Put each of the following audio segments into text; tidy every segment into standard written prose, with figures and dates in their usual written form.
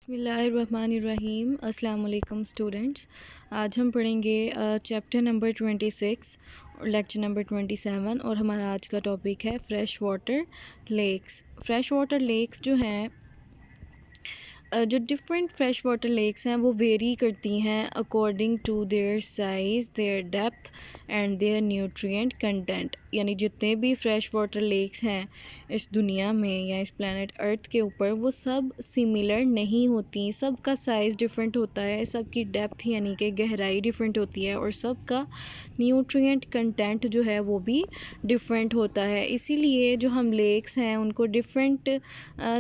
बिस्मिल्लाहिर्रहमानिर्रहीम। अस्सलाम वालेकुम स्टूडेंट्स। आज हम पढ़ेंगे चैप्टर नंबर 26 और लेक्चर नंबर 27 और हमारा आज का टॉपिक है fresh water lakes. Fresh water lakes जो हैं जो डिफरेंट फ्रेश वाटर लेक्स हैं वो वेरी करती हैं according to their size, their depth and their nutrient content. यानी जितने भी फ्रेश वाटर लेक्स हैं इस दुनिया में या इस प्लेनेट अर्थ के ऊपर वो सब सिमिलर नहीं होती। सब का साइज़ डिफरेंट होता है, सब की डेप्थ यानी कि गहराई डिफरेंट होती है और सब का न्यूट्रिएंट कंटेंट जो है वो भी डिफरेंट होता है। इसीलिए जो हम लेक्स हैं उनको डिफरेंट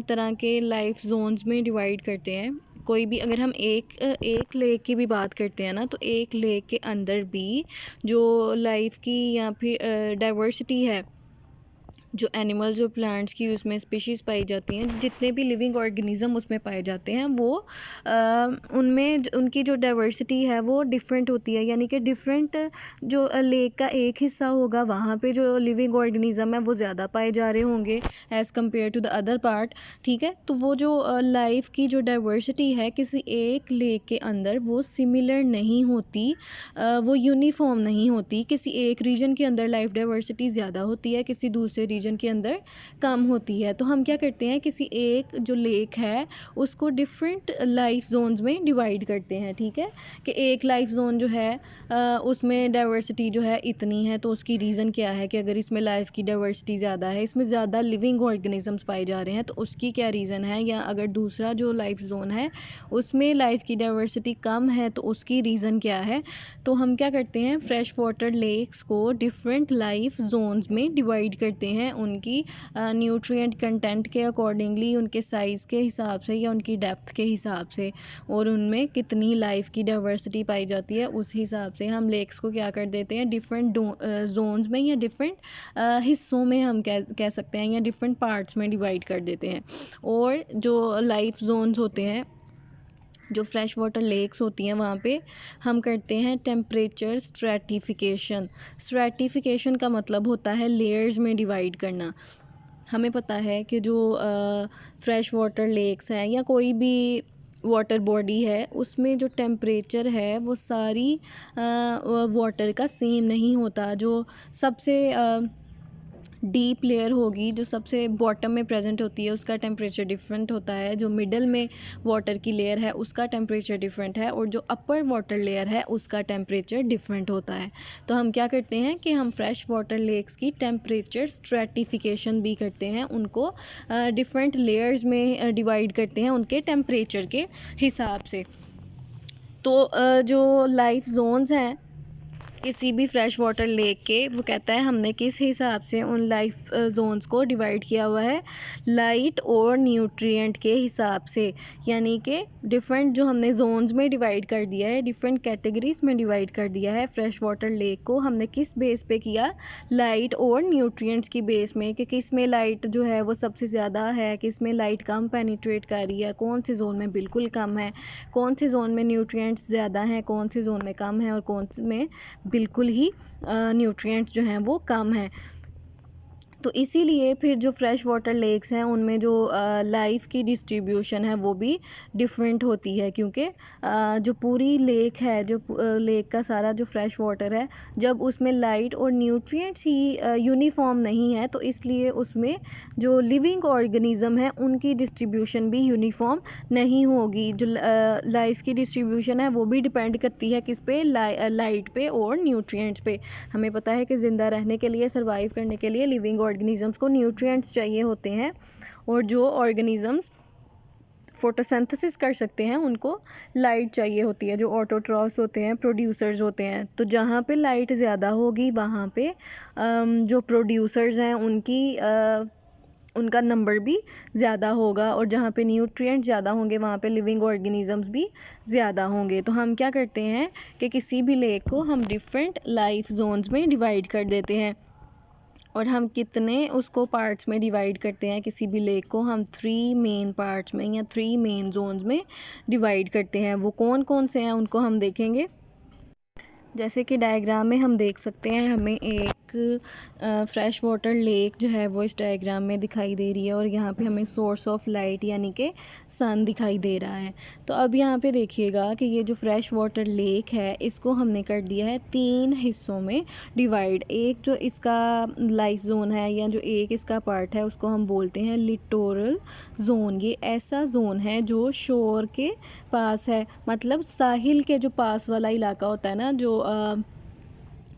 तरह के लाइफ जोन्स में डिवाइड करते हैं। कोई भी अगर हम एक लेक की भी बात करते हैं ना, तो एक लेक के अंदर भी जो लाइफ की या फिर डाइवर्सिटी है, जो एनिमल जो प्लांट्स की उसमें स्पीशीज़ पाई जाती हैं, जितने भी लिविंग ऑर्गेनिज़म उसमें पाए जाते हैं वो उनमें उनकी जो डाइवर्सिटी है वो डिफरेंट होती है। यानी कि डिफरेंट जो लेक का एक हिस्सा होगा वहाँ पे जो लिविंग ऑर्गेनिज़म है वो ज़्यादा पाए जा रहे होंगे as compare to the other part. ठीक है, तो वो जो लाइफ की जो डाइवर्सिटी है किसी एक लेक के अंदर वो सिमिलर नहीं होती, वो यूनिफॉर्म नहीं होती। किसी एक रीजन के अंदर लाइफ डाइवर्सिटी ज़्यादा होती है, किसी दूसरे रीजन के अंदर कम होती है। तो हम क्या करते हैं, किसी एक जो लेक है उसको डिफरेंट लाइफ जोन्स में डिवाइड करते हैं। ठीक है, कि एक लाइफ जोन जो है उसमें डाइवर्सिटी जो है इतनी है, तो उसकी रीज़न क्या है कि अगर इसमें लाइफ की डाइवर्सिटी ज़्यादा है, इसमें ज़्यादा लिविंग ऑर्गेनिजम्स पाए जा रहे हैं, तो उसकी क्या रीज़न है। या अगर दूसरा जो लाइफ जोन है उसमें लाइफ की डाइवर्सिटी कम है, तो उसकी रीज़न क्या है। तो हम क्या करते हैं, फ्रेश वाटर लेक्स को डिफरेंट लाइफ जोन्स में डिवाइड करते हैं उनकी न्यूट्रिएंट कंटेंट के अकॉर्डिंगली, उनके साइज़ के हिसाब से या उनकी डेप्थ के हिसाब से, और उनमें कितनी लाइफ की डाइवर्सिटी पाई जाती है उस हिसाब से हम लेक्स को क्या कर देते हैं, डिफरेंट जोन्स में या डिफरेंट हिस्सों में हम कह सकते हैं, या डिफरेंट पार्ट्स में डिवाइड कर देते हैं। और जो लाइफ जोन्स होते हैं, जो फ्रेश वाटर लेक्स होती हैं, वहाँ पे हम करते हैं टेम्परेचर स्ट्रैटिफिकेशन। स्ट्रैटिफिकेशन का मतलब होता है लेयर्स में डिवाइड करना। हमें पता है कि जो फ्रेश वाटर लेक्स हैं या कोई भी वाटर बॉडी है उसमें जो टेम्परेचर है वो सारी वाटर का सेम नहीं होता। जो सबसे डीप लेयर होगी, जो सबसे बॉटम में प्रेजेंट होती है, उसका टेम्परेचर डिफरेंट होता है। जो मिडल में वाटर की लेयर है उसका टेम्परेचर डिफरेंट है, और जो अपर वाटर लेयर है उसका टेम्परेचर डिफरेंट होता है। तो हम क्या करते हैं कि हम फ्रेश वाटर लेक्स की टेम्परेचर स्ट्रैटिफिकेशन भी करते हैं, उनको डिफरेंट लेयर्स में डिवाइड करते हैं उनके टेम्परेचर के हिसाब से। तो जो लाइफ जोन्स हैं किसी भी फ्रेश वाटर लेक के, वो कहता है हमने किस हिसाब से उन लाइफ जोन्स को डिवाइड किया हुआ है, लाइट और न्यूट्रिएंट के हिसाब से। यानी कि डिफरेंट जो हमने जोन्स में डिवाइड कर दिया है, डिफरेंट कैटेगरीज में डिवाइड कर दिया है फ्रेश वाटर लेक को, हमने किस बेस पे किया, लाइट और न्यूट्रिएंट्स की बेस में, कि किस में लाइट जो है वो सबसे ज़्यादा है, किस में लाइट कम पेनिट्रेट कर रही है, कौन से जोन में बिल्कुल कम है, कौन से जोन में न्यूट्रिएंट्स ज़्यादा हैं, कौन से जोन में कम है, और कौन से में बिल्कुल ही न्यूट्रिएंट्स जो हैं वो कम हैं। तो इसीलिए फिर जो फ्रेश वाटर लेक्स हैं उनमें जो लाइफ की डिस्ट्रीब्यूशन है वो भी डिफरेंट होती है, क्योंकि जो पूरी लेक है, जो लेक का सारा जो फ्रेश वाटर है, जब उसमें लाइट और न्यूट्रिएंट्स ही यूनिफॉर्म नहीं है, तो इसलिए उसमें जो लिविंग ऑर्गेनिज़म है उनकी डिस्ट्रीब्यूशन भी यूनिफॉर्म नहीं होगी। जो लाइफ की डिस्ट्रीब्यूशन है वो भी डिपेंड करती है किस पे, लाइट पे और न्यूट्रिएंट्स पे। हमें पता है कि ज़िंदा रहने के लिए, सर्वाइव करने के लिए लिविंग ऑर्गेनिजम्स को न्यूट्रिएंट्स चाहिए होते हैं, और जो ऑर्गेनिजम्स फोटोसिंथेसिस कर सकते हैं उनको लाइट चाहिए होती है। जो ऑटोट्रॉफ्स होते हैं, प्रोड्यूसर्स होते हैं, तो जहाँ पे लाइट ज़्यादा होगी वहाँ पे जो प्रोड्यूसर्स हैं उनका नंबर भी ज़्यादा होगा, और जहाँ पे न्यूट्रिएंट्स ज़्यादा होंगे वहाँ पे लिविंग ऑर्गेनिजम्स भी ज़्यादा होंगे। तो हम क्या करते हैं कि किसी भी लेक को हम डिफरेंट लाइफ जोन्स में डिवाइड कर देते हैं, और हम कितने उसको पार्ट्स में डिवाइड करते हैं, किसी भी लेक को हम 3 मेन पार्ट्स में या 3 मेन जोन्स में डिवाइड करते हैं। वो कौन कौन से हैं उनको हम देखेंगे। जैसे कि डायग्राम में हम देख सकते हैं, हमें एक फ्रेश वाटर लेक जो है वो इस डायग्राम में दिखाई दे रही है और यहाँ पे हमें सोर्स ऑफ लाइट यानी कि सन दिखाई दे रहा है। तो अब यहाँ पे देखिएगा कि ये जो फ्रेश वाटर लेक है इसको हमने कर दिया है 3 हिस्सों में डिवाइड। एक जो इसका लाइफ जोन है या जो एक इसका पार्ट है उसको हम बोलते हैं लिटोरल जोन। ये ऐसा जोन है जो शोर के पास है, मतलब साहिल के जो पास वाला इलाका होता है ना, जो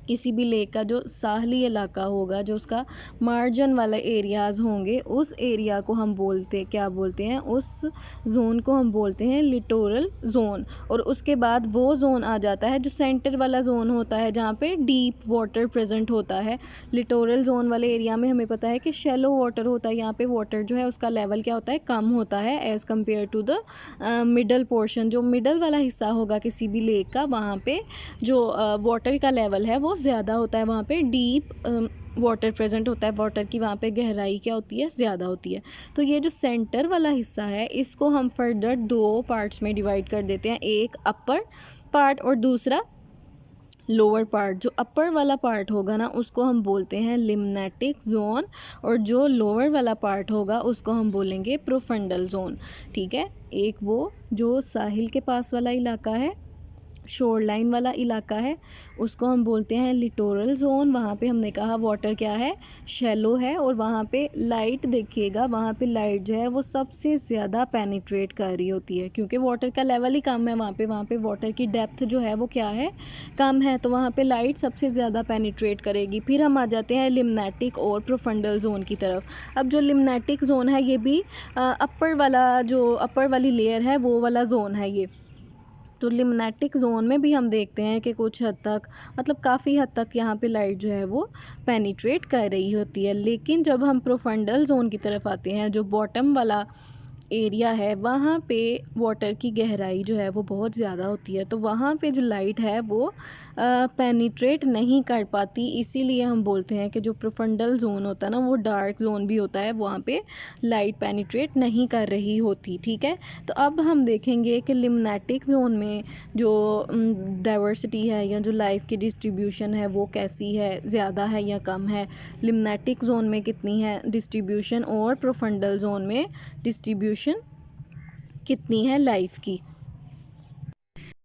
किसी भी लेक का जो साहली इलाका होगा, जो उसका मार्जिन वाला एरियाज़ होंगे, उस एरिया को हम क्या बोलते हैं, उस जोन को हम बोलते हैं लिटोरल जोन। और उसके बाद वो जोन आ जाता है जो सेंटर वाला जोन होता है जहाँ पे डीप वाटर प्रेजेंट होता है। लिटोरल जोन वाले एरिया में हमें पता है कि शैलो वाटर होता है, यहाँ पे वाटर जो है उसका लेवल क्या होता है, कम होता है as compare to the middle portion. जो मिडल वाला हिस्सा होगा किसी भी लेक का, वहाँ पे जो वाटर का लेवल है वो ज़्यादा होता है, वहाँ पे डीप वाटर प्रेजेंट होता है, वाटर की वहाँ पे गहराई क्या होती है, ज़्यादा होती है। तो ये जो सेंटर वाला हिस्सा है इसको हम फर्दर 2 पार्ट्स में डिवाइड कर देते हैं, एक अपर पार्ट और दूसरा लोअर पार्ट। जो अपर वाला पार्ट होगा ना उसको हम बोलते हैं लिम्नेटिक जोन और जो लोअर वाला पार्ट होगा उसको हम बोलेंगे प्रोफंडल जोन। ठीक है, एक वो जो साहिल के पास वाला इलाका है, शोर लाइन वाला इलाका है, उसको हम बोलते हैं लिटोरल जोन। वहाँ पे हमने कहा वाटर क्या है, शैलो है, और वहाँ पे लाइट देखिएगा, वहाँ पे लाइट जो है वो सबसे ज़्यादा पेनिट्रेट कर रही होती है क्योंकि वाटर का लेवल ही कम है वहाँ पे वाटर की डेप्थ जो है वो क्या है, कम है, तो वहाँ पे लाइट सबसे ज़्यादा पेनिट्रेट करेगी। फिर हम आ जाते हैं लिम्नेटिक और प्रोफंडल जोन की तरफ। अब जो लिम्नेटिक जोन है ये भी अपर वाली लेयर है वो वाला जोन है ये। तो लिम्नेटिक जोन में भी हम देखते हैं कि कुछ हद तक, मतलब काफ़ी हद तक यहाँ पे लाइट जो है वो पेनिट्रेट कर रही होती है। लेकिन जब हम प्रोफंडल जोन की तरफ आते हैं, जो बॉटम वाला एरिया है, वहाँ पे वाटर की गहराई जो है वो बहुत ज़्यादा होती है, तो वहाँ पे जो लाइट है वो पेनिट्रेट नहीं कर पाती। इसीलिए हम बोलते हैं कि जो प्रोफंडल जोन होता है ना वो डार्क जोन भी होता है, वहाँ पे लाइट पेनिट्रेट नहीं कर रही होती। ठीक है, तो अब हम देखेंगे कि लिम्नेटिक जोन में जो डाइवर्सिटी है या जो लाइफ की डिस्ट्रीब्यूशन है वो कैसी है, ज़्यादा है या कम है, लिम्नेटिक जोन में कितनी है डिस्ट्रीब्यूशन और प्रोफंडल जोन में डिस्ट्रीब्यूशन कितनी है लाइफ की।